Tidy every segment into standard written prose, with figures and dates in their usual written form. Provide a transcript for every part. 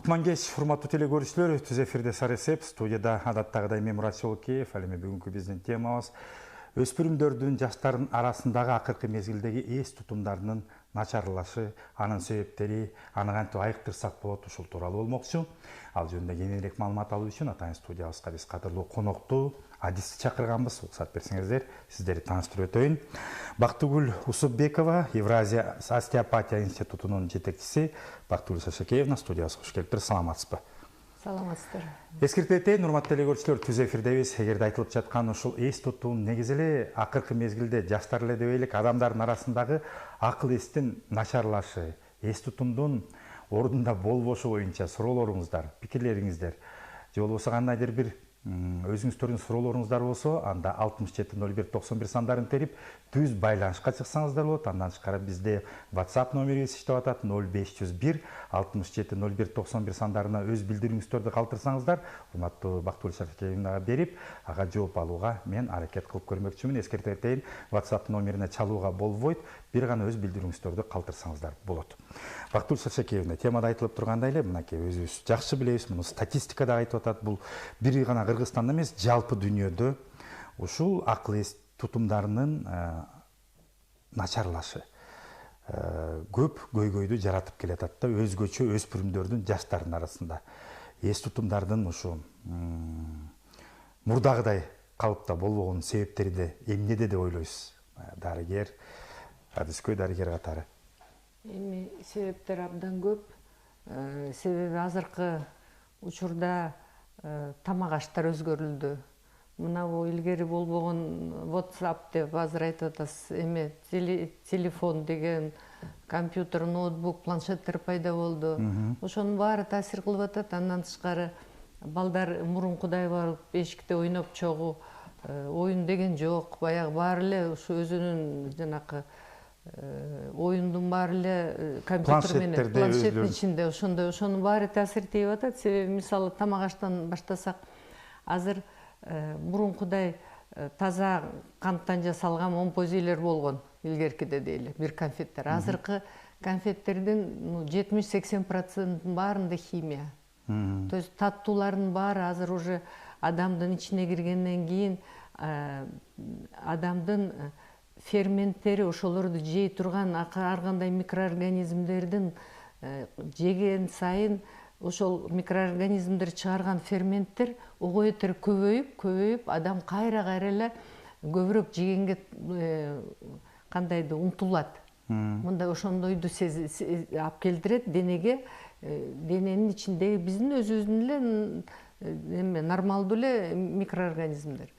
Кутман кеш, урматтуу телекөрүүчүлөр, түз эфирде Саресеп, студияда адаттагыдай мен Мурат Жолкеев. Ал эми бүгүнкү биздин темабыз өспүрүмдөрдүн жаштардын арасындагы акыркы мезгилдеги эс тутумдарынын начарлашы, анын себептери, аны кантип айыктырсак болот, ушул тууралуу болмокчу. Ал жөнүндө кененирээк маалымат алуу үчүн атайын студиябызга биз кадырлуу конокту адисти чакырганбыз. Уруксат берсеңиздер, сиздерди тааныштырып өтөйүн. Бактыгүл Усупбекова, Евразия остеопатия институтунун жетекчиси. Бактыгүл Шашакеевна студиябызга кош келиптир. Саламатсызбы? Саламатсыздар. Эскертип өтөйүн, урматтуу телекөрүүчүлөр, түз эфирдебиз. Эгерде айтылып жаткан ушул эс тутум негизи эле акыркы мезгилде жаштар эле деп элек адамдардын арасындагы акыл эстин начарлашы, эс тутумдун ордунда болбошу боюнча суроолоруңуздар, пикирлериңиздер же болбосо кандайдыр бир өзүңүздөрдүн суроолоруңуздар болсо, анда 670191 сандарын терип түз байланышка чыксаңыздар болот. Андан тышкары бизде WhatsApp номерибиз иштеп атат 0501 670191 сандарына өз билдирүүңүздөрдү калтырсаңыздар, урматтуу Бактыгүл Шашакеевнага берип, ага жооп алууга мен аракет кылып көрмөкчүмүн. Эскертип өтөйүн, WhatsApp номерине чалууга болбойт, бир гана өз билдирүүңүздөрдү калтырсаңыздар болот. Бактыгүл Шашакеевна, темада айтылып тургандай эле, мынакей өзүбүз жакшы билебиз, муну статистикада айтып атат, бул бир гана Кыргызстанда эмес, жалпы дүйнөдө ушул акыл эс тутумдарынын начарлашы көп көйгөйдү жаратып келатат да, өзгөчө өспүрүмдөрдүн жаштардын арасында. Эс тутумдардын ушу мурдагыдай калыпта болбогонун себептери де эмнеде деп ойлойсуз? Дарыгер, адискөй дарыгер катары. Эми себептер абдан көп. Себеби азыркы учурда тамак аштар өзгөрүлдү. Мына илгери болбогон WhatsApp деп азыр айтып атасыз, эме телефон деген, компьютер, ноутбук, планшеттер пайда болду. Ошонун баары таасир кылып атат. Андан тышкары балдар мурункудай барып эшикте ойноп чогуу, оюн деген жок. Баягы баары эле ушу өзүнүн жанакы оюндун баары эле компьютер менен, планшеттин ичинде. Ошонун баары таасир тийип атат. Себеби мисалы тамак аштан баштасак, азыр мурункудай таза канттан жасалган момпозилер болгон, илгеркиде дейли, бир конфеттер. Азыркы конфеттердин 70-80% баарында химия. То есть таттуулардын баары азыр уже адамдын ичине киргенден кийин адамдын ферменттери, ошолорду жей турган ар кандай микроорганизмдердин жеген сайын ошол микроорганизмдер чыгарган ферменттер ого бетер көбөйүп, адам кайра эле көбүрөөк жегенге кандайдыр умтулат. Мындай ошондойду алып келтирет денеге, дененин ичиндеги биздин өзүбүздүн эле нормалдуу эле микроорганизмдер.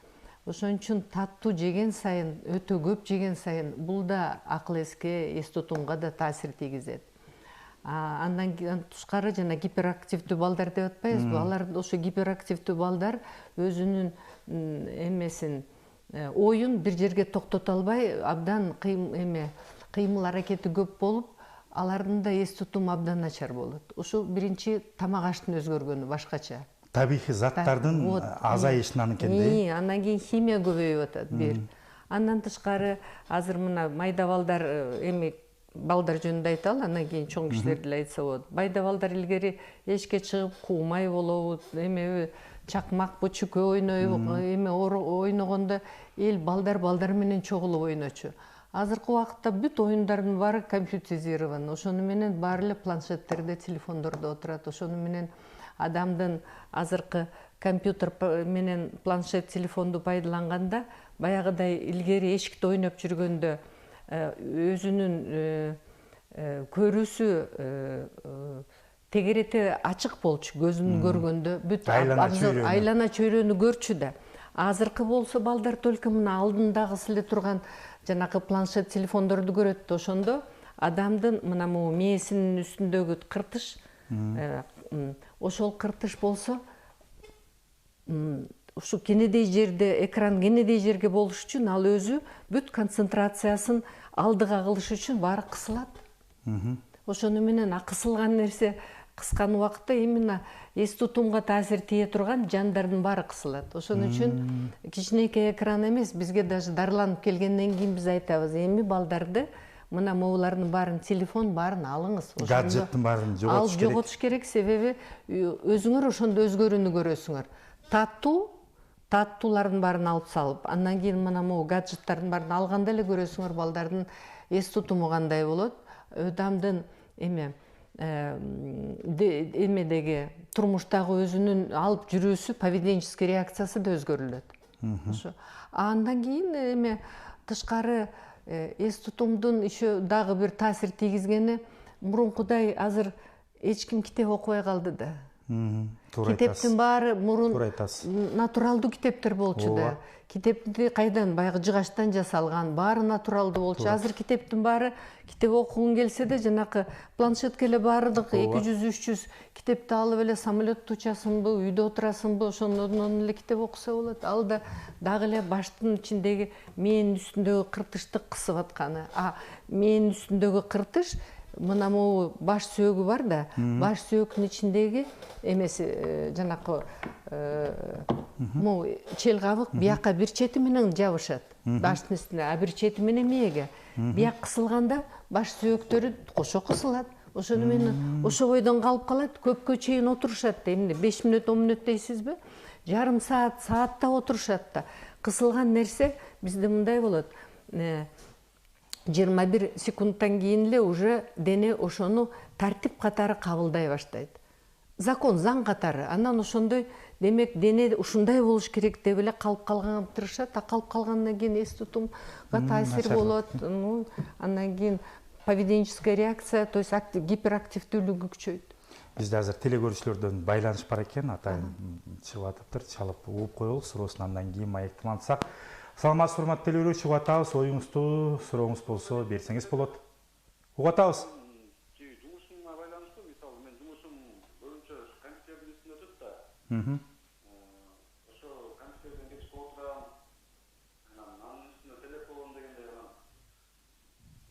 Ошон үчүн таттуу жеген сайын, өтө көп жеген сайын бул да акыл эске, эс тутумга да таасир тийгизет. Андан тышкары жана гиперактивдүү балдар деп атпайбызбы? Алар ошо гиперактивдүү балдар өзүнүн эмесин, оюн бир жерге токтото албай, абдан кыймыл аракети көп болуп, алардын да эс тутуму абдан начар болот. Ушу биринчи тамак аштын өзгөргөнү башкача. Табигый заттардын азайышынан экенди. Андан кийин химия көбөйүп атат бир. Андан тышкары азыр мына майда балдар, балдар жөнүндө айталы, андан кийин чоң кишилер деле айтса болот. Майда балдар илгери эшикке чыгып куумай болобу, чакмак, бучукө ойнойбу, ойногондо эл балдар менен чогулуп ойночу. Азыркы убакытта бүт оюндардын баары компьютеризирован. Ошону менен баары эле планшеттерде, телефондордо отурат. Ошону менен адамдын азыркы компьютер менен планшет, телефонду пайдаланганда, баягыдай илгери эшикте ойноп жүргөндө өзүнүн көрүүсү тегерети ачык болчу, көзүн көргөндө бүт айлана чөйрөнү көрчү да. Азыркы болсо балдар только мына алдындагысы эле турган жанакы планшет, телефондорду көрөт. Ошондо адамдын мына мээсинин үстүндөгү кыртыш, ошол кыртыш болсо ушу кенедей жерде, экран кенедей жерге болуш үчүн ал өзү бүт концентрациясын алдыга кылыш үчүн баары кысылат. Ошону менен кысылган нерсе кыскан убакытта именно эс тутумга таасир тие турган жандардын баары кысылат. Ошон үчүн кичинекей экран эмес, бизге даже дарыланып келгенден кийин биз айтабыз, эми балдарды мына могулардын баарын, телефон баарын алыңыз. Гаджеттин баарын жоготуш керек. Ал жоготуш керек, себеби өзүңөр ошондо өзгөрүүнү көрөсүңөр. Таттуулардын баарын алып салып, андан кийин мына могу гаджеттардын баарын алганда эле көрөсүңөр балдардын эс тутуму кандай болот. Адамдын эмедеги турмуштагы өзүнүн алып жүрүүсү, поведенческий реакциясы да өзгөрүлөт. Ошо. Андан кийин тышкары эс тутумдун еще дагы бир таасир тийгизгени, мурункудай азыр эч ким китеп окубай калды да. Китептин баары мурун натуралдуу китептер болчу да. Китепти кайдан, баягы жыгачтан жасалган, баары натуралдуу болчу. Азыр китептин баары, китеп окугуң келсе да, жанакы планшетке эле баардык 200-300 китепти алып эле самолетто учасыңбы, үйдө отурасыңбы, ошондон эле китеп окуса болот. Ал да дагы эле баштын ичиндеги мээнин үстүндөгү кыртышты кысып атканы. Мээнин үстүндөгү кыртыш мына могу баш сөөгү бар да, баш сөөктүн ичиндеги эмеси жанакы могу чел кабык бияка бир чети менен жабышат баштын үстүнө, а бир чети менен мээге. Бияк кысылганда баш сөөктөрү кошо кысылат. Ошону менен ошо бойдон калып калат, көпкө чейин отурушат да. Эмне 5 мүнөт, 10 мүнөт дейсизби? Жарым саат, саатта отурушат да. Кысылган нерсе бизде мындай болот. 21 секундтан кийин эле уже дене ошону тартип катары кабылдай баштайт. Закон, заң катары. Анан ошондой, демек, дене ушундай болуш керек деп эле калып калганга тырышат. Калып калгандан кийин эс тутумга таасир болот. Андан кийин поведенческая реакция, то есть гиперактивдүүлүгү күчөйт. Бизде азыр телекөрүүчүлөрдөн байланыш бар экен, атайын чыгып атыптыр, чалып угуп коелу суроосун, андан кийин маектилансак. Саламатсыз, урматтуу телекөрүүчү, угуп атабыз, оюңузду, сурооңуз болсо берсеңиз болот. Угуп атабыз. Жумушуңа байланыштуу, мисалы, мен жумушум көбүнчө компьютердин үстүндө өтөт да. Ошо компьютерден кечке отурам, анын үстүнө телефон дегенде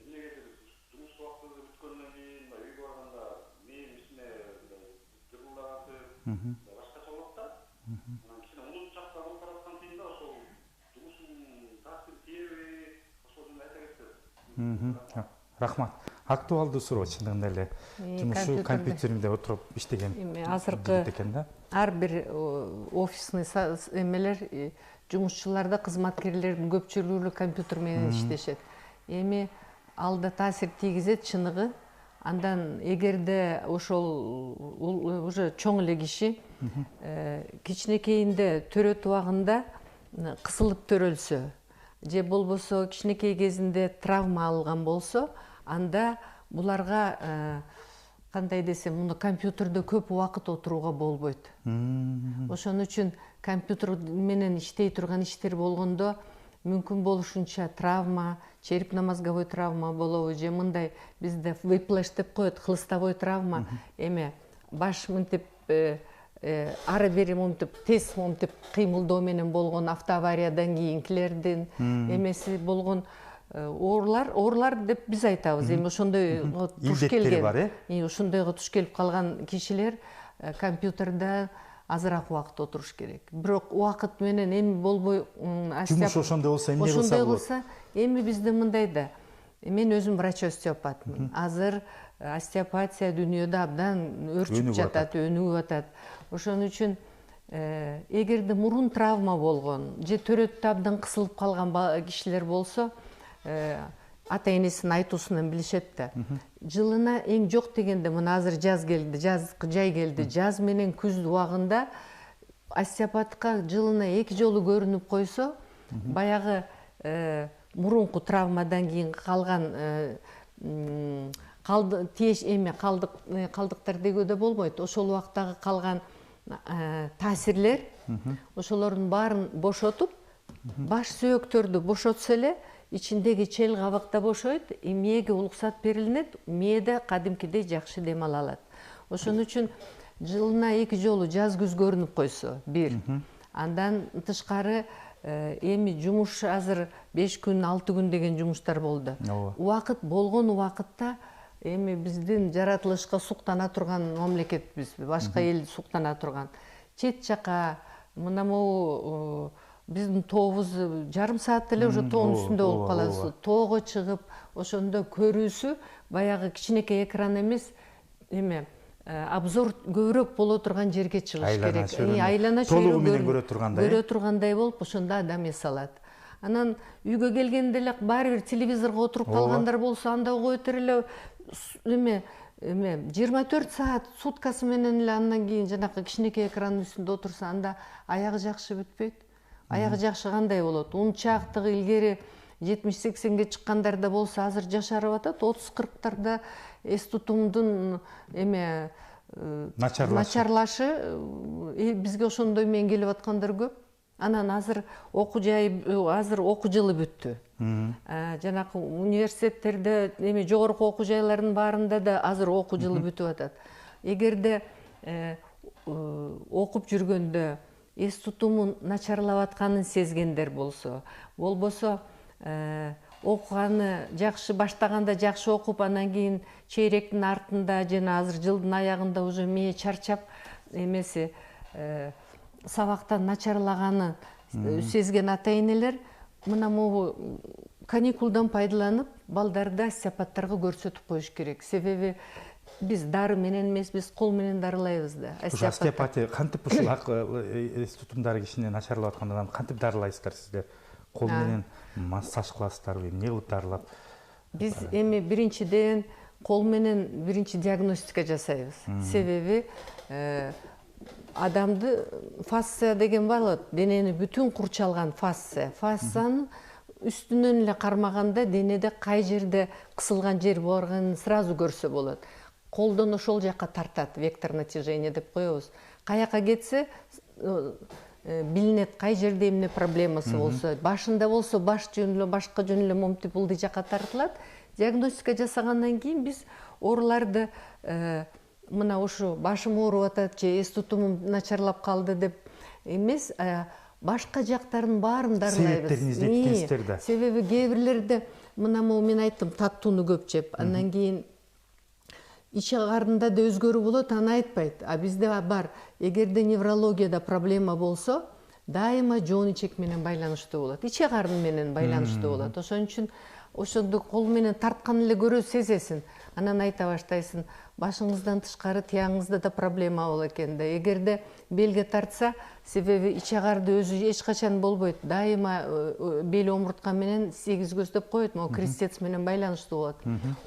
эмнегедир жумуш убакыты бүткөндөн кийин үйгө барганда мээм ичине жырылдатып башкача болот да. Анан кичине унут жакта болуп бараткан кийинде ошол жумушум таасир тийеби, ошол жөнүндө айта кетсеңиз. Рахмат. Актуалдуу суроо, чындыгында эле жумушу компьютеринде отуруп иштеген. Азыркы ар бир офисный эмелер, жумушчуларда, кызматкерлердин көпчүлүгү компьютер менен иштешет. Эми алда таасир тийгизет, чыныгы. Андан эгерде ошол уже чоң эле киши кичинекейинде төрөт убагында кысылып төрөлсө, же болбосо кичинекей кезинде травма алган болсо, анда буларга кандай десем, муну компьютерде көп убакыт отурууга болбойт. Ошон үчүн компьютер менен иштей турган иштер болгондо мүмкүн болушунча травма, черепно-мозговой травма болобу, же мындай бизде выплеш деп коет, хлыстовой травма, эме баш мынтип ары бери мынтип тез мынтип кыймылдоо менен болгон автоавариядан кийинкилердин эмеси болгон оорулар деп биз айтабыз. Эми ошондой туш келген, ошондойго туш келип калган кишилер компьютерде азыраак убакыт отуруш керек. Бирок убакыт менен эми болбой жумуш ошондой болсо эмне кылса болот? Ошондой кылса, эми бизде мындай да. Мен өзүм врач-остеопатмын. Азыр остеопатия дүйнөдө абдан өрчүп жатат, өнүгүп атат. Ошон үчүн эгерде мурун травма болгон, же төрөттө абдан кысылып калган кишилер болсо, ата энесинин айтуусунан билишет да. Жылына эң жок дегенде, мына азыр жаз келди, жай келди. Жаз менен күз убагында остеопатка жылына 2 жолу көрүнүп койсо, баягы мурунку травмадан кийин калган калдыктар дегөөдө болбойт. Ошол убактагы калган таасирлер, ошолордун баарын бошотуп, баш сөөктөрдү бошотсо эле, ичиндеги чел кабыкта бошойт, мээге уруксат берилинет, мээде кадимкидей жакшы дем ала алат. Ошон үчүн жылына 2 жолу жаз күз көрүнүп койсо, бир. Андан тышкары эми жумуш азыр 5 күн, 6 күн деген жумуштар болду. Убакыт болгон убакытта эми биздин жаратылышка суктана турган мамлекетпиз, башка эл суктана турган. Чет жака мына могу биздин тообуз жарым саат эле уже тоонун үстүндө болуп калабыз. Тоого чыгып, ошондо көрүүсү баягы кичинекей экран эмес, обзор көбүрөөк боло турган жерге чыгыш керек. Айлана толугу менен көрө тургандай болуп, ошондо адам эс алат. Анан үйгө келгенде эле баары бир телевизорго отуруп калгандар болсо, анда коюп эле 24 саат суткасы менен эле андан кийин жанакы кичинекей экрандын үстүндө отурса, анда аягы жакшы бүтпөйт. Аягы жакшы кандай болот? Унчактыгы илгери 70-80ге чыккандар да болсо, азыр жашарып атат. 30-40тарда эс тутумдун начарлашы бизге ошондой менен келип аткандар көп. Анан азыр окуу жылы бүттү. Жанакы университеттерде, жогорку окуу жайлардын баарында да азыр окуу жылы бүтүп атат. Эгерде окуп жүргөндө эс тутумун начарлап атканын сезгендер болсо, болбосо окуганы жакшы баштаганда жакшы окуп, анан кийин чейректин артында жана азыр жылдын аягында уже мээ чарчап сабактан начарлаганы сезген ата энелер мына могу каникулдан пайдаланып балдарды остеопаттарга көрсөтүп коюш керек. Себеби биз дары менен эмес, биз кол менен дарылайбыз да. Остеопатия кантип ушул эс тутумдары кичине начарлап атканда кантип дарылайсыздар сиздер? Кол менен массаж кыласыздарбы, эмне кылып дарылап? Биз биринчиден кол менен биринчи диагностика жасайбыз. Себеби адамды фасция деген болот, денени бүтүн курчалган фасция. Фасциянын үстүнөн эле кармаганда денеде кай жерде кысылган жер барганын сразу көрсө болот. Колдон ошол жака тартат, вектор натяжения деп коебуз. Каяка кетсе билинет кай жерде эмне проблемасы болсо. Башында болсо баш жөн эле, башка жөн эле момтип ылдый жака тартылат. Диагностика жасагандан кийин биз ооруларды мына ушу башым ооруп атат же эс тутумум начарлап калды деп эмес, башка жактарын баарын дарылайбыз. Себептерин издейт да. Себеби кээ бирлерде мына мен айттым, таттууну көп жеп, андан кийин ичи карында да өзгөрүү болот, аны айтпайт. А бизде бар. Эгерде неврологияда проблема болсо, дайыма жоон ичек менен байланыштуу болот. Ичи карын менен байланыштуу болот. Ошон үчүн ошондо кол менен тарткан эле көрө сезесиң. Анан айта баштайсың, башыңыздан тышкары тиягыңызда да проблема болот экен да. Эгерде белге тартса, себеби ичи карды өзү эч качан болбойт. Дайыма бел омуртка менен сегиз көз деп коет, могу крестец менен байланыштуу болот.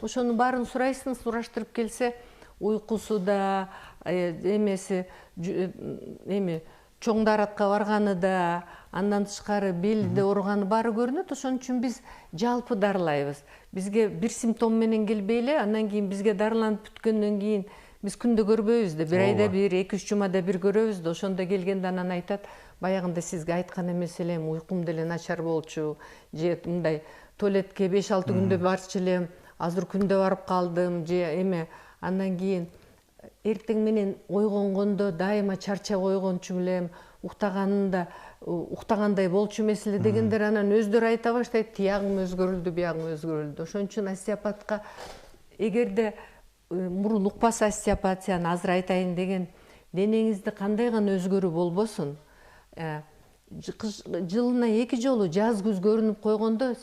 Ошону баарын сурайсың, сураштырып келсе, уйкусу да, чоң даратка барганы да, андан тышкары белде ооруганы баары көрүнөт. Ошон үчүн биз жалпы дарылайбыз. Бизге бир симптом менен келбей эле, андан кийин бизге дарыланып бүткөндөн кийин биз күндө көрбөйбүз да, бир айда бир, 2-3 жумада бир көрөбүз да. Ошондо келгенде анан айтат, баягында сизге айткан эмес элем, уйкум деле начар болчу, же мындай туалетке 5-6 күндө барчу элем, азыр күндө барып калдым, же андан кийин эртең менен ойгонгондо дайыма чарчап ойгончу элем, уктагандай болчу эмес эле дегендер анан өздөрү айта баштайт, тиягым өзгөрүлдү, биягым өзгөрүлдү. Ошон үчүн остеопатка эгерде мурун укпаса остеопатияны азыр айтайын деген, денеңизде кандай гана өзгөрүү болбосун, жылына 2 жолу жаз күз көрүнүп койгондо,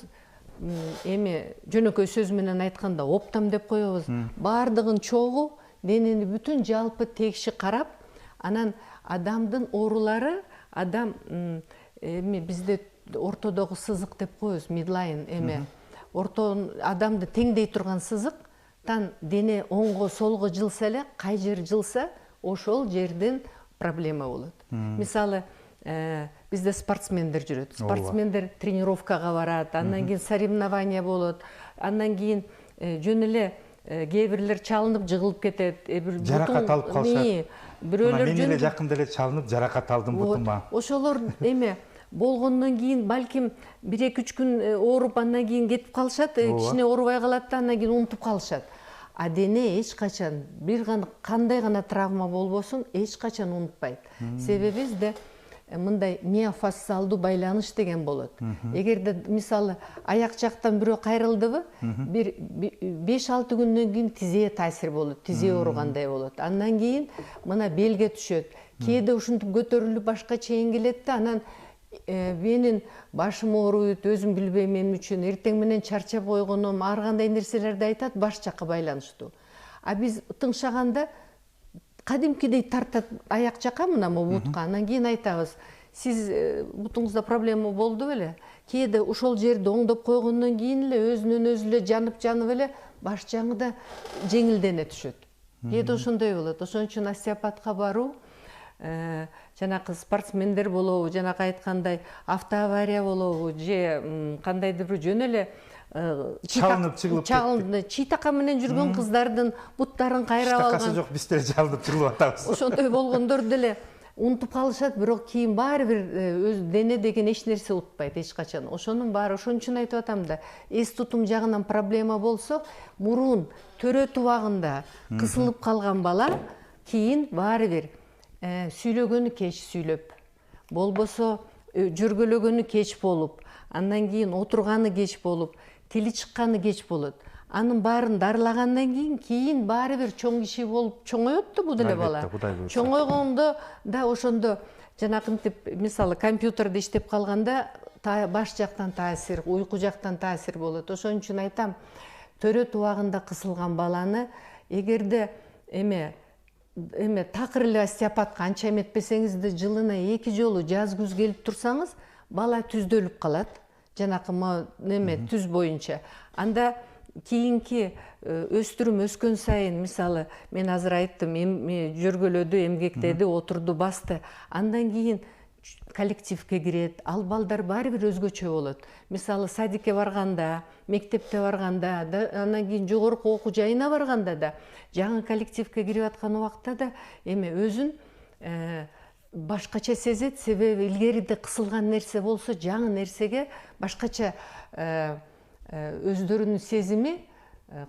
жөнөкөй сөз менен айтканда оптом деп коебуз, баардыгын чогуу денени бүтүн жалпы текши карап, анан адамдын оорулары, адам бизде ортодогу сызык деп коебуз, мидлайн адамды теңдей турган сызыктан дене оңго солго жылса эле, кай жер жылса, ошол жерден проблема болот. Мисалы, бизде спортсмендер жүрөт. Спортсмендер тренировкага барат, андан кийин соревнования болот, андан кийин жөн эле кээ бирлер чалынып жыгылып кетет, жаракат алып калышат. Бирөөлөр мен эле жакында эле чалынып жаракат алдым бутума. Ошолор болгондон кийин балким 1-2-3 күн ооруп, андан кийин кетип калышат, кичине оорубай калат да, андан кийин унутуп калышат. А дене эч качан кандай гана травма болбосун, эч качан унутпайт. Себеби бизде мындай миофасциалдуу байланыш деген болот. Эгерде мисалы аяк жактан бирөө кайрылдыбы, бир 5-6 күндөн кийин тизее таасир болот, тизе ооругандай болот. Андан кийин мына белге түшөт. Кээде ушинтип көтөрүлүп башка чейин келет да, анан Менин башым ооруйт, өзүм билбейм эмне үчүн, эртең менен чарчап койгонум, ар кандай нерселерди айтат, баш жакка байланыштуу. А биз тыңшаганда кадимкидей тартат аяк жакка, мына бутка. Анан кийин айтабыз, сиз бутуңузда проблема болду беле? Кээде ушол жерди оңдоп койгондон кийин эле өзүнөн өзү эле жанып эле баш жаңы да жеңилдене түшөт. Кээде ошондой болот. Ошон үчүн остеопатка баруу, жанакы спортсмендер болобу, жанакы айткандай автоавария болобу, же кандайдыр бир жөн эле чалынып чыгылып чыйтака менен жүргөн кыздардын буттарын кайрап алган. Чыйтакасы жок, биз деле чалынып чыгылып атабыз. Ошондой болгондор деле унутуп калышат, бирок кийин баары бир өз дене деген эч нерсе утпайт эч качан. Ошонун баары, ошон үчүн айтып атам да, эс тутум жагынан проблема болсо, мурун төрө тубагында кысылып калган бала кийин баары бир сүйлөгөнү кеч сүйлөп, болбосо жөргөлөгөнү кеч болуп, андан кийин отурганы кеч болуп, тили чыкканы кеч болот. Анын баарын дарылагандан кийин баары бир чоң киши болуп чоңоет да бул деле бала. Чоңойгондо да ошондо жанакынтип, мисалы компьютерде иштеп калганда баш жактан таасир, уйку жактан таасир болот. Ошон үчүн айтам, төрө тубагында кысылган баланы эгерде такыр эле остеопатка анча эметпесеңиз да жылына 2 жолу жаз күз келип турсаңыз, бала түздөлүп калат. Жанакы түз боюнча. Анда кийинки өстүрүм өскөн сайын, мисалы, мен азыр айттым, жөргөлөдү, эмгектеди, отурду, басты. Андан кийин коллективге кирет, ал балдар баары бир өзгөчө болот. Мисалы, садикке барганда, мектепте барганда, андан кийин жогорку окуу жайына барганда да, жаңы коллективге кирип аткан убакта да өзүн башкача сезет, себеби илгериде кысылган нерсе болсо, жаңы нерсеге башкача өздөрүнүн сезими,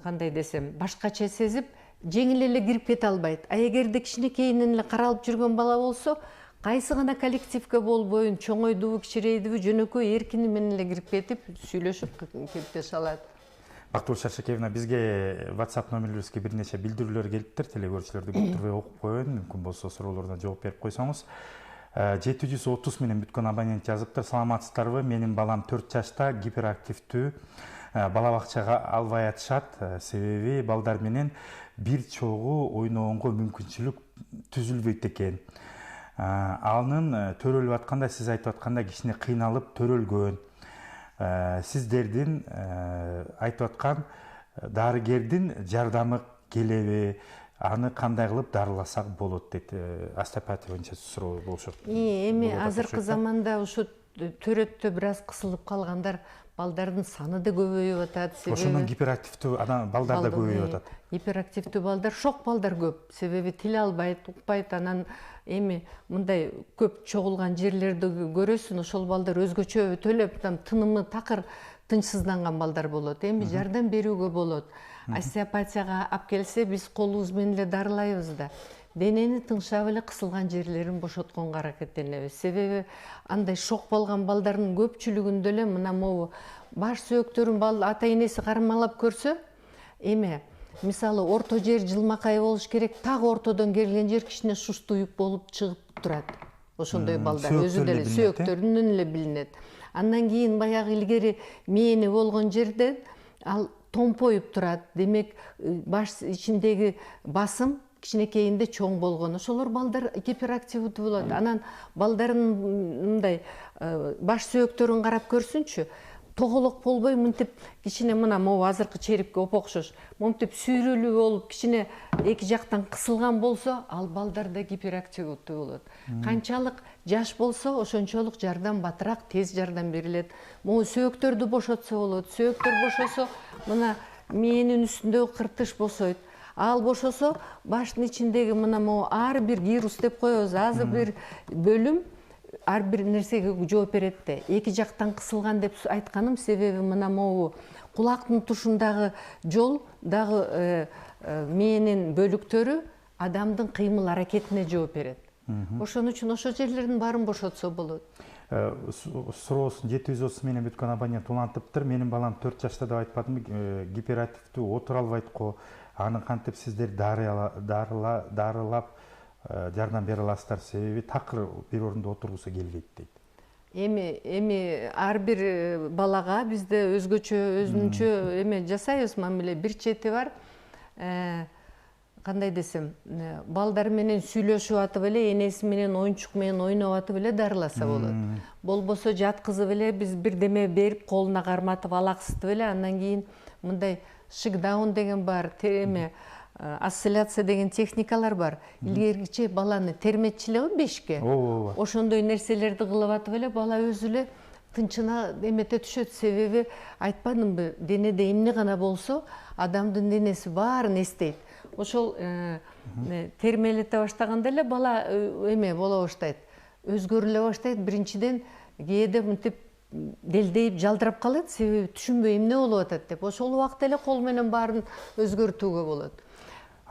кандай десем, башкача сезип, жеңил эле кирип кете албайт. А эгерде кичинекейинен эле каралып жүргөн бала болсо, кайсы гана коллективге болбойн, чоңойдубу, кичирейдиби, жөнөкөй эркини менен эле кирип кетип, сүйлөшүп кете алат. Бактыгүл Шаршакеевна, бизге WhatsApp номерлерибизге бир нече билдирүүлөр келиптир, телегөрүүчүлөрдү күттүрбөй окуп коеюн, мүмкүн болсо суроолоруна жооп берип койсоңуз. 730 менен бүткөн абонент жазыптыр. Саламатсыздарбы? Менин балам 4 жашта, гиперактивдүү, бала бакчага албай атышат, себеби балдар менен бир чогуу ойногонго мүмкүнчүлүк түзүлбөйт экен. Анын төрөлүп атканда, сиз айтып атканда кичине кыйналып төрөлгөн. Сиздердин айтып аткан дарыгердин жардамы келеби, аны кандай кылып дарыласак болот дейт. Остеопатия боюнча суроо болушат. Эми азыркы заманда ушу төрөттө бир аз кысылып калгандар, балдардын саны да көбөйүп атат. Ошондон гиперактивдүү балдар да көбөйүп атат. Гиперактивдүү балдар, шок балдар көп. Себеби тил албайт, укпайт, анан эми мындай көп чогулган жерлерди көрөсүн, ошол балдар өзгөчө өтөлөп, тынымы такыр тынчсызданган балдар болот. Эми жардам берүүгө болот. Остеопатияга алып келсе, биз колубуз менен эле дарылайбыз да. Денени тыңшап эле кысылган жерлерин бошотконго аракеттенебиз. Себеби андай шок болгон балдардын көпчүлүгүндө эле мына могу баш сөөктөрүн ата энеси кармалап көрсө, мисалы орто жер жылмакай болуш керек, так ортодон келген жер кичине шуштуюп болуп чыгып турат. Ошондой балдар өзү деле сөөктөрүнөн эле билинет. Андан кийин баягы илгери мээни болгон жерден ал томпоюп турат. Демек, баш ичиндеги басым кичинекейинде чоң болгон. Ошолор балдар гиперактивдүү болот. Анан балдардын мындай баш сөөктөрүн карап көрсүнчү. Тоголок болбой, мынтип кичине мына могу азыркы черепке окшош, мынтип сүйрөлүү болуп, кичине эки жактан кысылган болсо, ал балдарда гиперактивдүү болот. Канчалык жаш болсо, ошончолук жардам батыраак, тез жардам берилет. Могу сөөктөрдү бошотсо болот. Сөөктөр бошосо, мына мээнин үстүндөгү кыртыш бошойт. Ал бошосо, баштын ичиндеги мына могу ар бир гирус деп коебуз, азыр бир бөлүм ар бир нерсеге жооп берет да. Эки жактан кысылган деп айтканым, себеби мына могу кулактын тушундагы жол дагы мээнин бөлүктөрү адамдын кыймыл аракетине жооп берет. Ошон үчүн ошол жерлердин баарын бошотсо болот. Суроосун 730 менен бүткөн абонент улантыптыр. Менин балам 4 жашта деп айтпадымбы, гиперактивдүү, отура албайт го. Аны кантип сиздер дарылап жардам бере аласыздар, себеби такыр бир орунда отургусу келбейт дейт. Эми ар бир балага бизде өзгөчө өзүнчө эме жасайбыз мамиле. Бир чети бар. Кандай десем, балдар менен сүйлөшүп атып эле, энеси менен оюнчук менен ойноп атып эле дарыласа болот. Болбосо жаткызып эле биз бирдеме берип, колуна карматып алаксытып эле, андан кийин мындай шикдаун деген бар, эме осцилляция деген техникалар бар. Илгериче баланы терметчилеби бешке. Ошондой нерселерди кылып атып эле бала өзү эле тынчына эмете түшөт. Себеби айтпадымбы, денеде эмне гана болсо, адамдын денеси баарын эстейт. Ошол термелете баштаганда эле бала эме боло баштайт. Өзгөрүлө баштайт. Биринчиден кээде мынтип делдейип жалдырап калат, себеби түшүнбөй эмне болуп атат деп. Ошол убакта эле кол менен баарын өзгөртүүгө болот.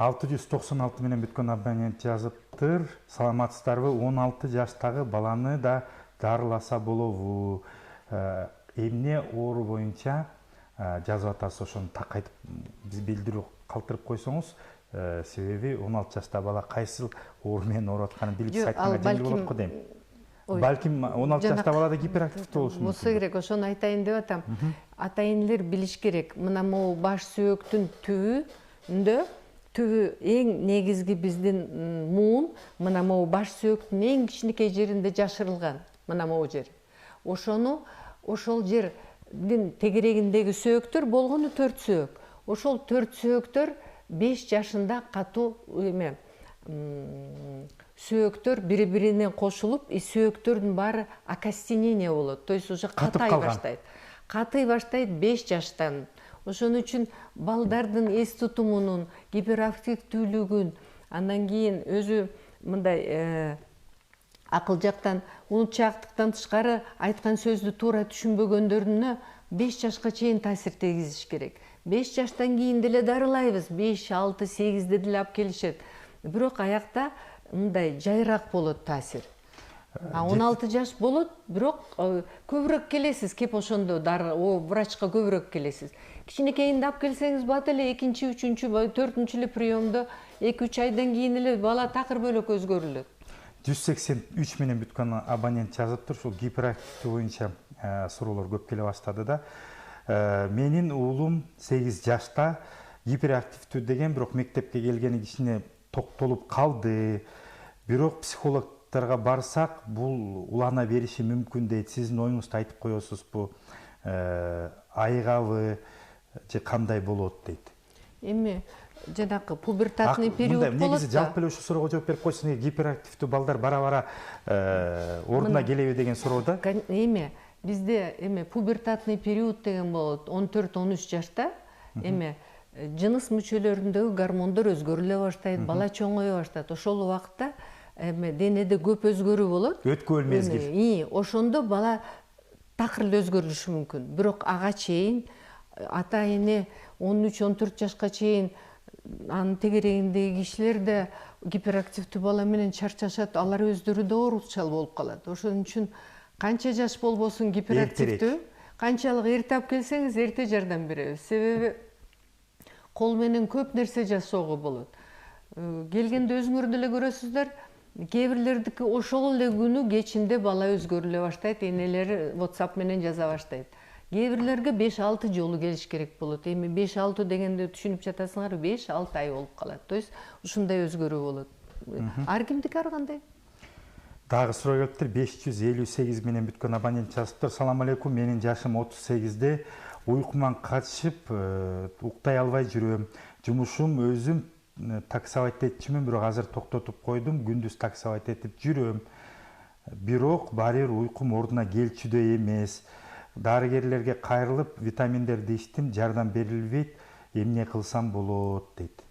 696 менен бүткөн абонент жазыптыр. Саламатсыздарбы? 16 жаштагы баланы да дарыласа болобу? Эмне оору боюнча жазып атасыз, ошону так айтып биз билдирүү калтырып койсоңуз, себеби 16 жаштагы бала кайсыл оору менен ооруп атканын билип сайтканга жеңил болот го дейм. Балким 16 жаштагы балада гиперактивдүү болушу мүмкүн. Болсо керек, ошону айтайын деп атам. Ата-энелер билиш керек. Мына могу баш сөөктүн түбү эң негизги биздин муун, мына могу баш сөөктүн эң кичинекей жеринде жашырылган. Мына могу жер. Ошол жердин тегерегиндеги сөөктөр болгону 4 сөөк. Ошол 4 сөөктөр 5 жашында катуу эме сөөктөр бири-бирине кошулуп, сөөктөрдүн баары окостенение болот. То есть уже катай баштайт. Катый баштайт 5 жаштан. Ошон үчүн балдардын эс тутумунун, гиперактивдүүлүгүн, андан кийин өзү мындай акыл жактан, унутчаактыктан тышкары айткан сөздү туура түшүнбөгөндөрүнө 5 жашка чейин таасир тийгизиш керек. 5 жаштан кийин деле дарылайбыз, 5, 6, 8-де деле алып келишет. Бирок аякта мындай жайыраак болот таасир. 16 жаш болот, бирок көбүрөөк келесиз, кеп ошондо врачка көбүрөөк келесиз. Кичинекейинде алып келсеңиз бат эле 2-чи, 3-чү, 4-чү эле приемдо 2-3 айдан кийин эле бала такыр бөлөк өзгөрүлөт. 183 менен бүткөн абонент жазыптыр. Ушул гиперактивдүү боюнча суроолор көп келе баштады да. Менин уулум 8 жашта гиперактивдүү деген, бирок мектепке келгени кичине токтолуп калды. Бирок психологторго барсак, бул улана бериши мүмкүн дейт. Сиздин оюңузду айтып коесузбу? Айыгабы же кандай болот дейт. Эми жанакы пубертатный период болот да. Негизи жалпы эле ушул суроого жооп берип койсун, гиперактивдүү балдар бара-бара ордуна келеби деген суроо да. Эми бизде пубертатный период деген болот. 14-13 жашта жыныс мүчөлөрүндөгү гормондор өзгөрүлө баштайт, бала чоңое баштайт. Ошол убакта денеде көп өзгөрүү болот. Өткөл мезгил. Ошондо бала такыр эле өзгөрүлүшү мүмкүн. Бирок ага чейин ата-эне 13-14 жашка чейин анын тегерегиндеги кишилер да гиперактивдүү бала менен чарчашат, алар өздөрү да ооручал болуп калат. Ошон үчүн канча жаш болбосун гиперактивдүү, канчалык эрте алып келсеңиз эрте жардам беребиз. Себеби кол менен көп нерсе жасоого болот. Келгенде өзүңөр деле көрөсүздөр, кээ бирлердики ошол эле күнү кечинде бала өзгөрүлө баштайт, энелери WhatsApp менен жаза баштайт. Кээ бирлерге 5-6 жолу келиш керек болот. Эми 5-6 дегенде түшүнүп жатасыңар, 5-6 ай болуп калат. То есть ушундай өзгөрүү болот. Ар кимдики ар кандай? Дагы суроо келиптир. 558 менен бүткөн абонент жазыптыр. Салам алейкум, менин жашым 38-де. Уйкуман качып, уктай албай жүрөм. Жумушум өзүм таксовать этчүмүн, бирок азыр токтотуп койдум. Күндүз таксовать этип жүрөм. Бирок баары бир уйкум ордуна келчүдөй эмес. Дарыгерлерге кайрылып, витаминдерди ичтим, жардам берилбейт. Эмне кылсам болот дейт.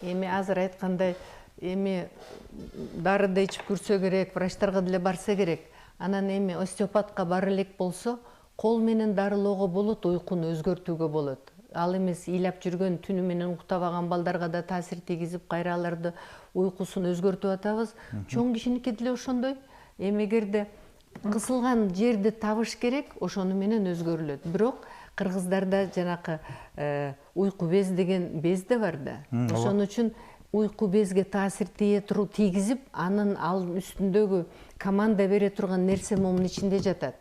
Эми азыр айткандай, дарыды ичип көрсө керек, врачтарга деле барса керек. Анан остеопатка бара элек болсо, кол менен дарылоого болот, уйкуну өзгөртүүгө болот. Ал эмес ыйлап жүргөн, түнү менен уктабаган балдарга да таасир тийгизип, кайра аларды уйкусун өзгөртүп атабыз. Чоң кишиники деле ошондой. Эгерде кысылган жерди табыш керек, ошону менен өзгөрүлөт. Бирок кыргыздарда жанакы уйку без деген без да бар да. Ошон үчүн уйку безге таасир тийгизип, анын үстүндөгү команда бере турган нерсе момун ичинде жатат.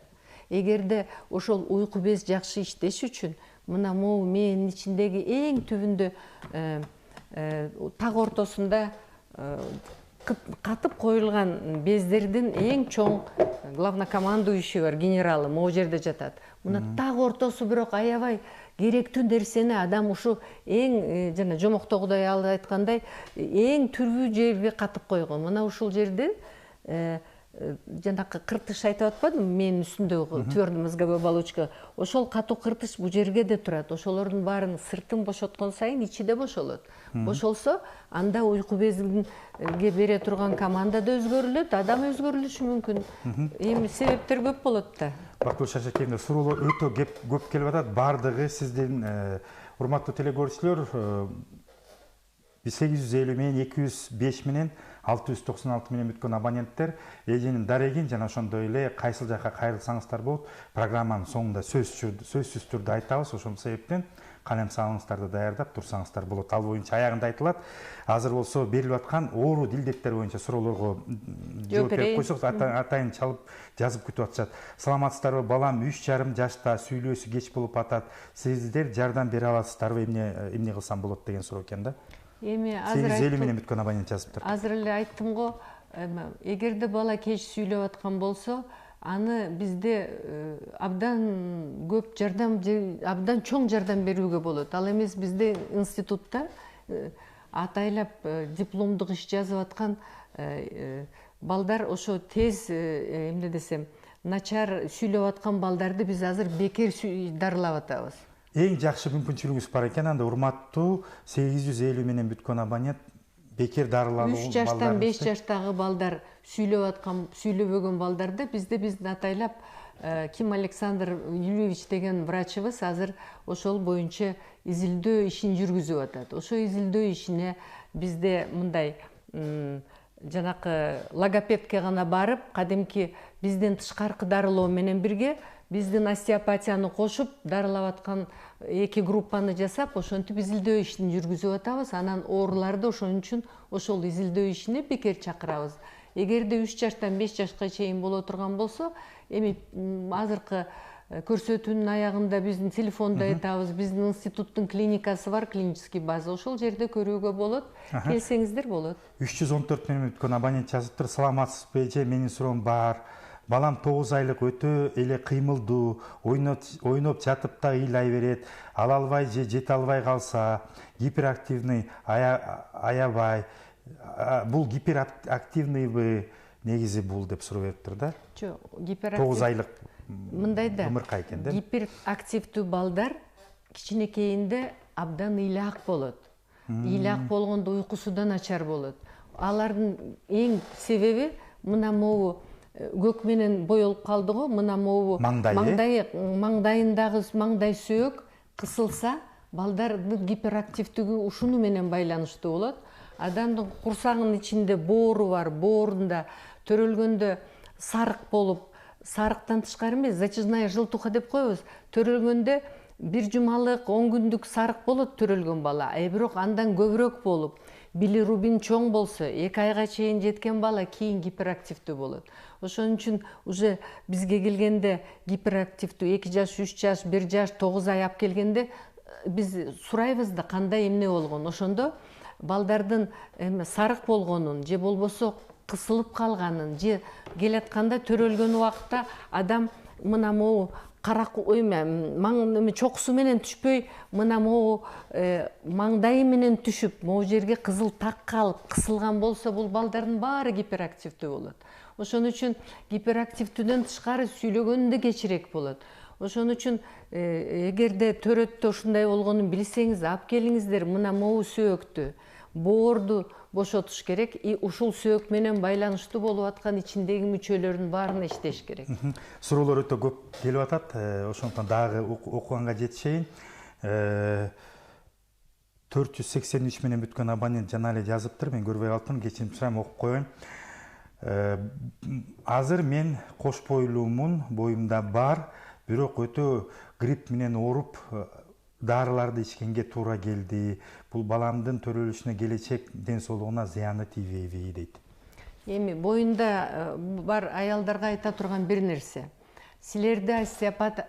Эгерде ошол уйку без жакшы иштеш үчүн мына могу мээнин ичиндеги эң түбүндө так ортосунда катып коюлган бездердин эң чоң главнокомандующий бар, генералы могу жерде жатат. Мына так ортосу бирок аябай керектүү нерсени адам ушу эң жана жомоктогудай айткандай эң түбү жерге катып койгон. Мына ушул жерде жанакы кыртыш айтып атпадымбы, менин үстүндөгү твёрдый мозговой оболочка, ошол катуу кыртыш бул жерге да турат. Ошолордун баарын сыртын бошоткон сайын ичи да бошолот. Бошолсо, анда уйку безинге бере турган команда да өзгөрүлөт, адам өзгөрүлүшү мүмкүн. Эми себептер көп болот да. Бактылык Шашакемде суроолор өтө көп келип атат. Бардыгы сиздин урматтуу телекөрүүчүлөр 850 менен 205 менен 696 менен бүткөн абоненттер эженин дарегин жана ошондой эле кайсыл жакка кайрылсаңыздар болот, программанын соңунда сөзсүз түрдө айтабыз. Ошол себептен калем салыңыздарды даярдап турсаңыздар болот. Ал боюнча аягында айтылат. Азыр болсо берилип аткан оору дилдеттер боюнча суроолорго жооп берип койсок, атайын чалып жазып күтүп атышат. Саламатсыздарбы, балам 3,5 жашта, сүйлөөсү кеч болуп атат. Сиздер жардам бере аласыздарбы, эмне кылсам болот деген суроо экен да. Эми азыр 850 менен бүткөн абонент жазыптыр. Азыр эле айттым го, эгерде бала кеч сүйлөп аткан болсо, аны бизде абдан көп жардам, абдан чоң жардам берүүгө болот. Ал эмес бизде институтта атайлап дипломдук иш жазып аткан балдар ошо тез эмне десем, начар сүйлөп аткан балдарды биз азыр бекер дарылап атабыз. Эң жакшы мүмкүнчүлүгүңүз бар экен, анда урматтуу 850 менен бүткөн абонент бекер дарылалуу 3 жаштан 5 жаштагы балдар сүйлөбөгөн балдарды бизде атайлап Ким Александр Юльевич деген врачыбыз азыр ошол боюнча изилдөө ишин жүргүзүп атат. Ошо изилдөө ишине бизде мындай жанакы логопедке гана барып, кадимки бизден тышкаркы дарылоо менен бирге биздин остеопатияны кошуп дарылап аткан 2 группаны жасап, ошентип изилдөө ишин жүргүзүп атабыз. Анан ооруларды ошон үчүн ошол изилдөө ишине бекер чакырабыз. Эгерде 3 жаштан 5 жашка чейин боло турган болсо, эми азыркы көрсөтүүнүн аягында биздин телефондо айтабыз, биздин институттун клиникасы бар, клинический база, ошол жерде көрүүгө болот. Келсеңиздер болот. 314 менен бүткөн абонент жазыптыр. Саламатсызбы эже, менин суроом бар. Балам 9 айлык, өтө эле кыймылдуу, ойноп жатып да ыйлай берет. Ала албай же жете албай калса, гиперактивный аябай. Бул гиперактивныйбы, негизи бул деп суроо бериптир да. Жок, гиперактив 9 айлык мындай да. Ымыркай экен да. Гиперактивдүү балдар кичинекейинде абдан ыйлаак болот. Ыйлаак болгондо уйкусу да начар болот. Алардын эң себеби мына могу көк менен боелуп калды го, мына могу маңдайындагы маңдай сөөк кысылса, балдардын гиперактивдүүлүгү ушуну менен байланыштуу болот. Адамдын курсагынын ичинде боору бар, боорунда төрөлгөндө сарык болуп, сарыктан тышкары эмес, зачизная желтуха деп коебуз. Төрөлгөндө 1 жумалык, 10 күндүк сарык болот төрөлгөн бала, бирок андан көбүрөөк болуп, билирубин чоң болсо, 2 айга чейин жеткен бала кийин гиперактивдүү болот. Ошон үчүн уже бизге келгенде гиперактивдүү 2 жаш, 3 жаш, 1 жаш, 9 ай алып келгенде биз сурайбыз да кандай эмне болгон. Ошондо балдардын сарык болгонун же болбосо кысылып калганын же келатканда төрөлгөн убакта адам мына могу чокусу менен түшпөй, мына могу маңдайы менен түшүп, могу жерге кызыл так калып, кысылган болсо, бул балдардын баары гиперактивдүү болот. Ошон үчүн гиперактивдүүдөн тышкары сүйлөгөнү да кечирээк болот. Ошон үчүн эгерде төрөттө ушундай болгонун билсеңиз, алып келиңиздер, мына могу сөөктү, боорду бошотуш керек, ушул сөөк менен байланыштуу болуп аткан ичиндеги мүчөлөрдүн баарына иштеш керек. Суроолор өтө көп келип атат, ошондон дагы окуганга жетишейин. 483 менен бүткөн абонент жана эле жазыптыр, мен көрбөй калыптырмын, кечирим сурайм, окуп коеюн. Азыр мен кош бойлуумун, боюмда бар, бирок өтө грипп менен ооруп, дарыларды ичкенге туура келди. Бул баламдын төрөлүшүнө, келечек ден соолугуна зыяны тийбейби дейт. Эми боюнда бар аялдарга айта турган бир нерсе. Силерди остеопат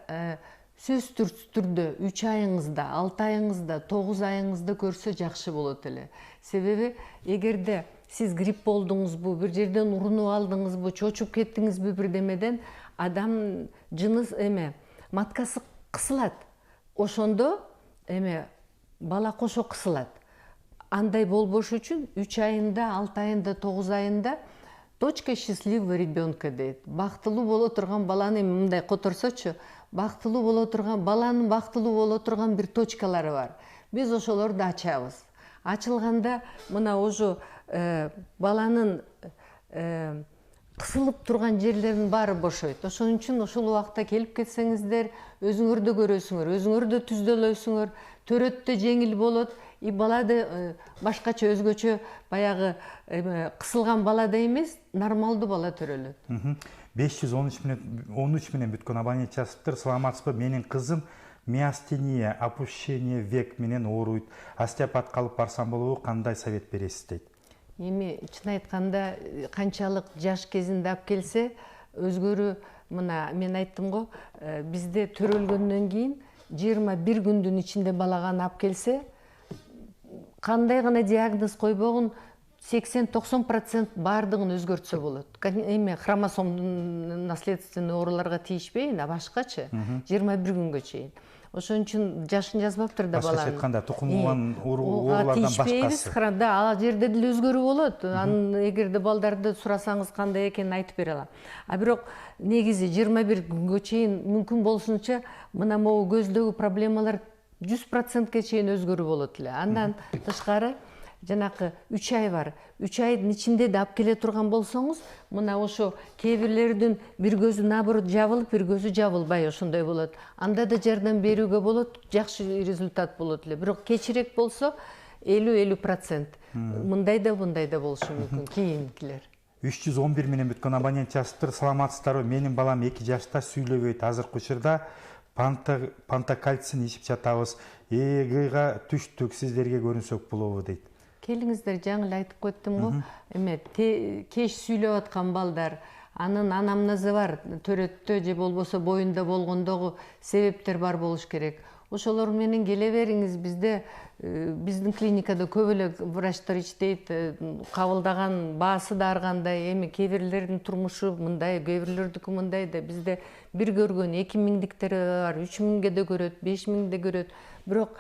сөзсүз түрдө 3 айыңызда, 6 айыңызда, 9 айыңызда көрсө жакшы болот эле. Себеби эгерде сиз грипп болдуңузбу, бир жерден урунуп алдыңызбы, чочуп кеттиңизби бирдемеден, адам жыныс маткасы кысылат. Ошондо бала кошо кысылат. Андай болбош үчүн 3 айында, 6 айында, 9 айында точка счастливого ребенка дейт. Бактылуу боло турган баланы мындай которсочу, бактылуу боло турган баланын бактылуу боло турган бир точкалары бар. Биз ошолорду ачабыз. Ачылганда мына уже баланын кысылып турган жерлеринин баары бошойт. Ошон үчүн ошол убакта келип кетсеңиздер, өзүңөр да көрөсүңөр, өзүңөр да түздөлөсүңөр, төрөттө жеңил болот. И балада башкача өзгөчө баягы кысылган балада эмес, нормалдуу бала төрөлөт. 513 менен бүткөн абонент жазыптыр. Саламатсызбы? Менин кызым миастения, опущение век менен ооруйт. Остеопатка алып барсам болобу? Кандай совет бересиз дейт. Эми чын айтканда канчалык жаш кезинде алып келсе, өзгөрүү мына мен айттым го, бизде төрөлгөндөн кийин 21 күндүн ичинде балаганы алып келсе, кандай гана диагноз койбогун 80-90% баардыгын өзгөртсө болот. Эми хромосом наследственный ооруларга тийишпейин, а башкачы 21 күнгө чейин. Ошон үчүн жашын жазбаптыр да баланын. Башкача айтканда тукум кылган оорулардан башкасы. Да, ал жерде деле өзгөрүү болот. Анын эгерде балдарды сурасаңыз кандай экенин айтып бере алам. А бирок негизи 21 күнгө чейин мүмкүн болсунча мына могу көздөгү проблемалар 100%ке чейин өзгөрүү болот эле. Андан тышкары жанакы 3 ай бар. 3 айдын ичинде да алып келе турган болсоңуз, мына ошо кээ бирлердин бир көзү наоборот жабылып, бир көзү жабылбай ошондой болот. Анда да жардам берүүгө болот, жакшы результат болот эле. Бирок кечирээк болсо 50-50%. Мындай да болушу мүмкүн кийинкилер. 311 менен бүткөн абонент жазыптыр. Саламатсыздарбы? Менин балам 2 жашта, сүйлөбөйт. Азыркы учурда пантокальцин ичип жатабыз. ЭГга түштүк, сиздерге көрүнсөк болобу дейт. Келиңиздер, жаңы эле айтып кеттим го. Кеч сүйлөп аткан балдар, анын анамнезы бар, төрөттө же болбосо боюнда болгондогу себептер бар болуш керек. Ошолор менен келе бериңиз. Бизде биздин клиникада көп эле врачтар иштейт, кабылдаган баасы да ар кандай. Эми кээ бирлердин турмушу мындай, кээ бирлердики мындай да. Бизде бир көргөн 2000диктери бар, 3000ге да көрөт, 5000 да көрөт. Бирок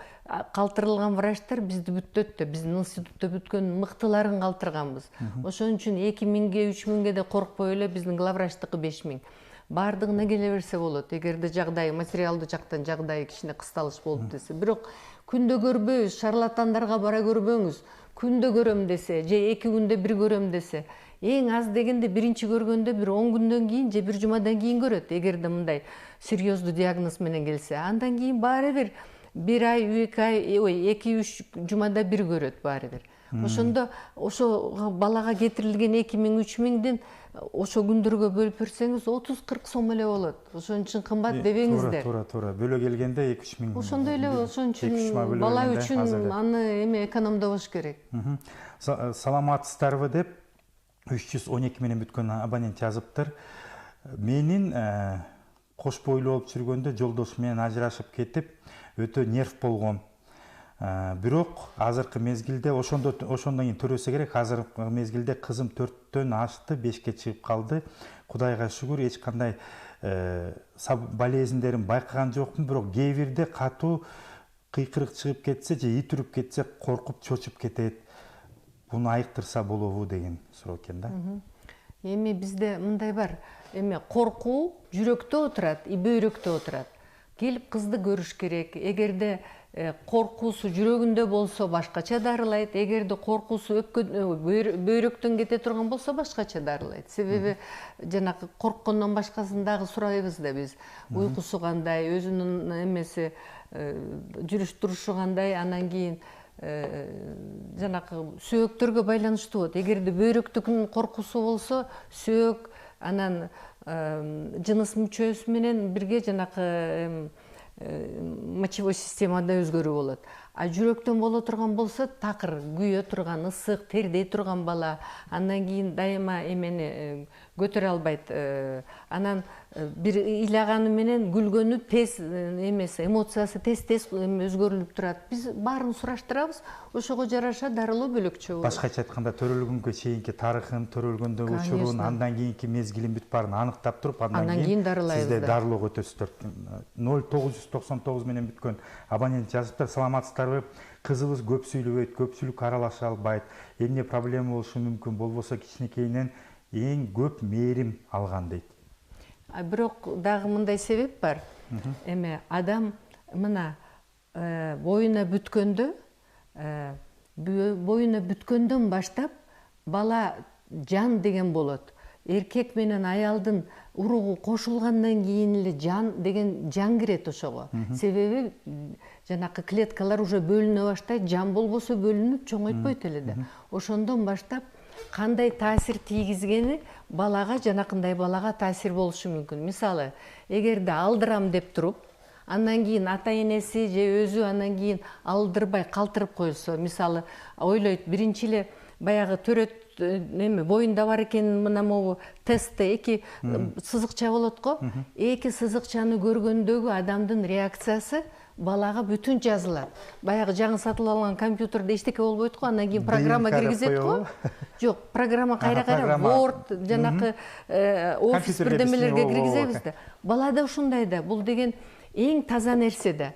калтырылган врачтар бизди бүттөт да, биздин институтта бүткөн мыктыларын калтырганбыз. Ошон үчүн 2000ге, 3000ге да коркпой эле, биздин главврачтыкы 5000. Бардыгына келе берсе болот, эгерде жагдай, материалдуу жактан жагдай кичине кысталыш болуп десе. Бирок күндө көрбөйбүз, шарлатандарга бара көрбөңүз. Күндө көрөм десе, же 2 күндө бир көрөм десе, эң аз дегенде биринчи көргөндө бир 10 күндөн кийин же бир жумадан кийин көрөт. Эгерде мындай серьездуу диагноз менен келсе, андан кийин баары бир 1 ай, 2 ай, 2-3 жумада бир көрөт баары бир. Ошондо ошо балага кетирилген 2000-3000дин ошо күндөргө бөлүп берсеңиз 30-40 сом эле болот. Ошон үчүн кымбат дебеңиздер. Туура. Бөлө келгенде 2-3 миң. Ошондой эле, ошон үчүн бала үчүн аны экономдош керек. Саламатсыздарбы деп 312 менен бүткөн абонент жазыптыр. Менин кош бойлуу болуп жүргөндө жолдошум менен ажырашып кетип, өтө нерв болгом. Бирок азыркы мезгилде ошондон кийин төрөсө керек. Азыркы мезгилде кызым 4төн ашты, 5ке чыгып калды. Кудайга шүгүр, эч кандай болезньдерин байкаган жокмун. Бирок кээ бирде катуу кыйкырык чыгып кетсе же ит үрүп кетсе коркуп чочуп кетет. Буну айыктырса болобу деген суроо экен да. Эми бизде мындай бар. Эми коркуу жүрөктө отурат, бөйрөктө отурат. Келип кызды көрүш керек. Эгерде коркуусу жүрөгүндө болсо башкача дарылайт. Эгерде коркуусу бөйрөктөн кете турган болсо башкача дарылайт. Себеби жанакы корккондон башкасын дагы сурайбыз да биз. Уйкусу кандай, өзүнүн эмеси, жүрүш турушу кандай, анан кийин жанакы сөөктөргө байланыштуу болот. Эгерде бөйрөктүкүнүн коркуусу болсо, сөөк, анан жыныс мүчөсү менен бирге жанакы мочевой системада өзгөрүү болот. А жүрөктөн боло турган болсо такыр күйө турган, ысык, тердей турган бала, андан кийин дайыма эмени көтөрө албайт. Анан бир ыйлаганы менен күлгөнү тез эмес, эмоциясы тез өзгөрүлүп турат. Биз баарын сураштырабыз, ошого жараша дарылоо бөлөкчө болот. Башкача айтканда төрөлгөнгө чейинки тарыхын, төрөлгөндө учурун, андан кийинки мезгилин бүт баарын аныктап туруп, андан кийин сизде дарылоого өтөсүздөр. 0999 менен бүткөн абонент жазыптыр. Саламатсыздарбы? Кызыбыз көп сүйлөбөйт, көпчүлүк аралаша албайт. Эмне проблема болушу мүмкүн, болбосо кичинекейинен эң көп мээрим алган дейт. Бирок дагы мындай себеп бар. Эме адам мына боюна бүткөндөн баштап бала жан деген болот. Эркек менен аялдын уругу кошулгандан кийин эле жан деген жан кирет ошого. Себеби жанакы клеткалар уже бөлүнө баштайт, жан болбосо бөлүнүп чоңойтпойт эле да. Ошондон баштап кандай таасир тийгизгени балага, жанакындай балага таасир болушу мүмкүн. Мисалы, эгерде алдырам деп туруп, андан кийин ата энеси же өзү андан кийин алдырбай калтырып койсо, мисалы, ойлойт, биринчи эле баягы төрөт боюнда бар экен, мына могу тестте эки сызыкча болот го. Эки сызыкчаны көргөндөгү адамдын реакциясы балага бүтүн жазылат. Баягы жаңы сатылып алган компьютерде эчтеке болбойт го, андан кийин программа киргизет го. Жок, программа кайра Word, жанакы офис бирдемелерге киргизебиз да. Балада ушундай да. Бул деген эң таза нерсе да.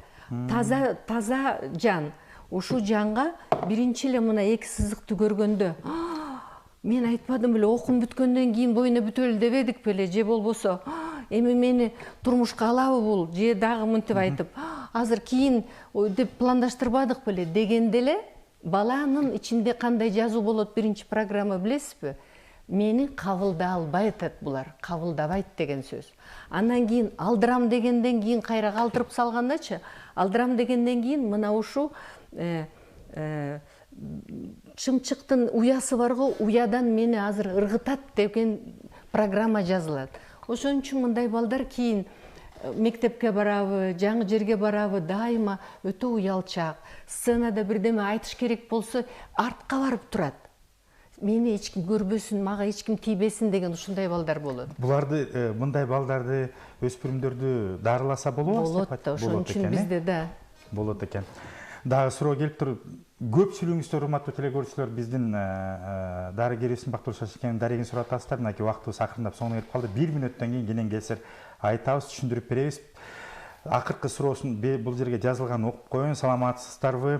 Таза жан. Ушу жанга биринчи эле мына эки сызыкты көргөндө, мен айтпадым беле, окум бүткөндөн кийин боюна бүтөлү дебедик беле, же болбосо эми мени турмушка алабы бул, же дагы мынтип айтып, азыр кийин деп пландаштырбадык беле дегенде эле баланын ичинде кандай жазуу болот биринчи программа билесизби? Мени кабылда албайт булар, кабылдабайт деген сөз. Андан кийин алдырам дегенден кийин кайра калтырып салгандачы, алдырам дегенден кийин мына ушу чымчыктын уясы бар го, уядан мени азыр ыргытат деген программа жазылат. Ошон үчүн мындай балдар кийин мектепке барабы, жаңы жерге барабы, дайыма өтө уялчак. Сценада бирдеме айтыш керек болсо, артка барып турат. Мени эч ким көрбөсүн, мага эч ким тийбесин деген ушундай балдар болот. Буларды, мындай балдарды, өспүрүмдөрдү дарыласа болобу? Болот да, ошон үчүн бизде да. Болот экен. Дагы суроо келип туруп, көпчүлүгүңүздөр, урматтуу телекөрүүчүлөр, биздин дарыгер Эсенбак Туршашевдин дарегин сурап атасыздар. Мынакей убактыбыз акырындап соңуна келип калды. 1 мүнөттөн кийин кенен келсер айтабыз, түшүндүрүп беребиз. Акыркы суроосун бул жерге жазылган окуп коеюн. Саламатсыздарбы?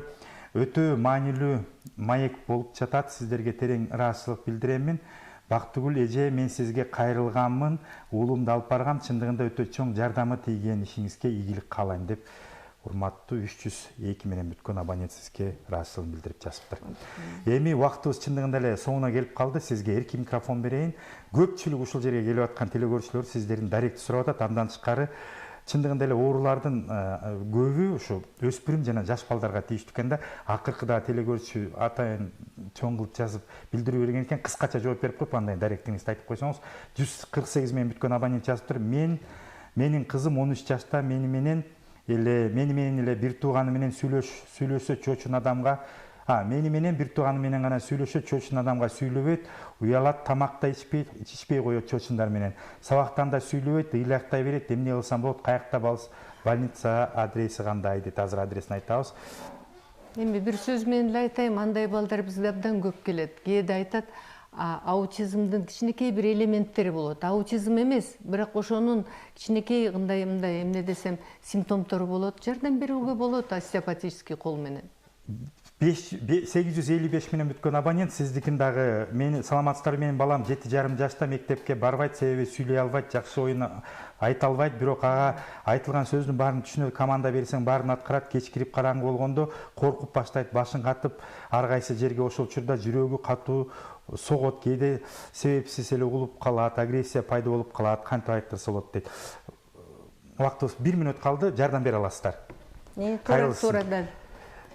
Өтө маанилүү маек болуп жатат. Сиздерге терең ыраазычылык билдиремин. Бактыгүл эже, мен сизге кайрылганмын. Уулумду алып баргам. Чындыгында өтө чоң жардамы тийген, ишиңизге ийгилик каалайм деп урматтуу 302 менен бүткөн абонент сизге ыраазычылыгын билдирип жазыптыр. Эми убактыбыз чындыгында эле соңуна келип калды. Сизге эркин микрофон берейин. Көпчүлүк ушул жерге келип аткан телекөрүүчүлөр сиздердин даректи сурап атат. Андан тышкары чындыгында эле оорулардын көбү ушу өспүрүм жана жаш балдарга тийиштүү экен да. Акыркыда телекөрүүчү атайын чоң кылып жазып билдирүү берген экен. Кыскача жооп берип коюп, андай даректиңизди айтып койсоңуз. 148 менен бүткөн абонент жазыптыр. Менин кызым 13 жашта, мени менен эле бир тууганы менен сүйлөшө чочун адамга, мени менен бир тууганы менен гана сүйлөшө чочун адамга сүйлөбөйт, уялат, тамак да ичпей коет чочундар менен. Сабактан да сүйлөбөйт, ыйлактай берет, эмне кылсам болот, каякта больница адреси кандай дейт, азыр адресин айтабыз. Эми бир сөз менен эле айтайын, андай балдар бизде абдан көп келет. Кээде айтат, аутизмдин кичинекей бир элементтери болот. Аутизм эмес, бирок ошонун кичинекей мындай эмне десем симптомдору болот. Жардам берүүгө болот остеопатический кол менен. 855 менен бүткөн абонент, сиздикин дагы, саламатсыздар, менин балам 7,5 жашта, мектепке барбайт, себеби сүйлөй албайт, жакшы оюн айта албайт, бирок ага айтылган сөздүн баарын түшүнөт, команда берсең баарын аткарат, кечкирип караңгы болгондо коркуп баштайт, башын катып, ар кайсы жерге ошол учурда жүрөгү катуу согот, кээде себепсиз эле угулуп калат, агрессия пайда болуп калат, кантип айттырса болот дейт. Убактыбыз 1 мүнөт калды, жардам бере аласыздар. Туура.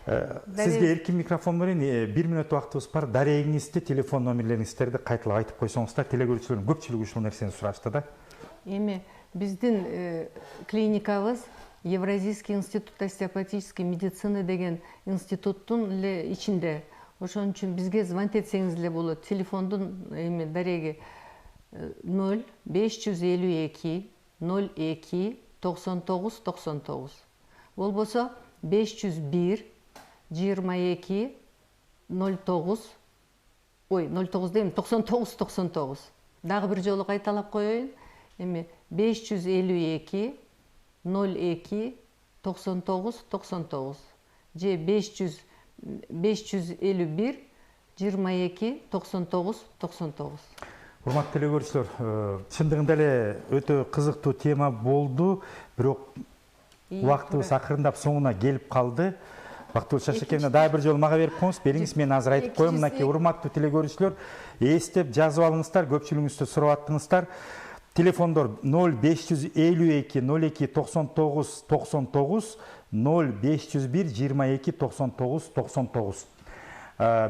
Сизге эркин микрофон берейин. 1 мүнөт убактыбыз бар. Дарегиңизди, телефон номерлериңизди кайталап айтып койсоңуздар, телекөрүүчүлөрдүн көпчүлүгү ушул нерсени сурашты да. Эми биздин клиникабыз Евразийский институт остеопатической медицины деген институттун эле ичинде. Ошон үчүн бизге звонить этсеңиз эле болот. Телефондун эми дареги 0552 02 99 99. Болбосо 501 22 09 09 дейм 99 99. Дагы бир жолу кайталап коеюн. Эми 552 02 99 99 же 551 22 99 99. Урматтуу телекөрүүчүлөр, чындыгында эле өтө кызыктуу тема болду, бирок убактыбыз акырындап соңуна келип калды. Бактыбыз Шашекеевна дагы бир жолу мага берип коюңуз, бериңиз, мен азыр айтып коем. Мынакей урматтуу телекөрүүчүлөр, эстеп жазып алыңыздар, көпчүлүгүңүздө сурап аттыңыздар. Телефондор 0552 02 99 99 0501 22 99 99.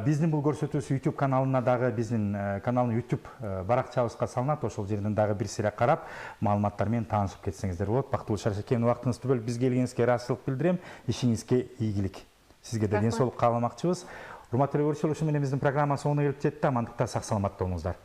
Биздин бул көрсөтүүбүз YouTube каналына дагы, биздин каналдын YouTube баракчабызга салынат. Ошол жерден дагы бир сире карап, маалыматтар менен таанышып кетсеңиздер болот. Бактыбул Шаршекеевна, убактыңызды бөлүп бизге келгениңизге ыраазычылык билдирем. Ишиңизге ийгилик. Сизге де ден соолук кааламакчыбыз. Урматтуу көрүүчүлөр, ушу менен биздин программа соңуна келип жетти. Амандыкта, сак саламатта болуңуздар.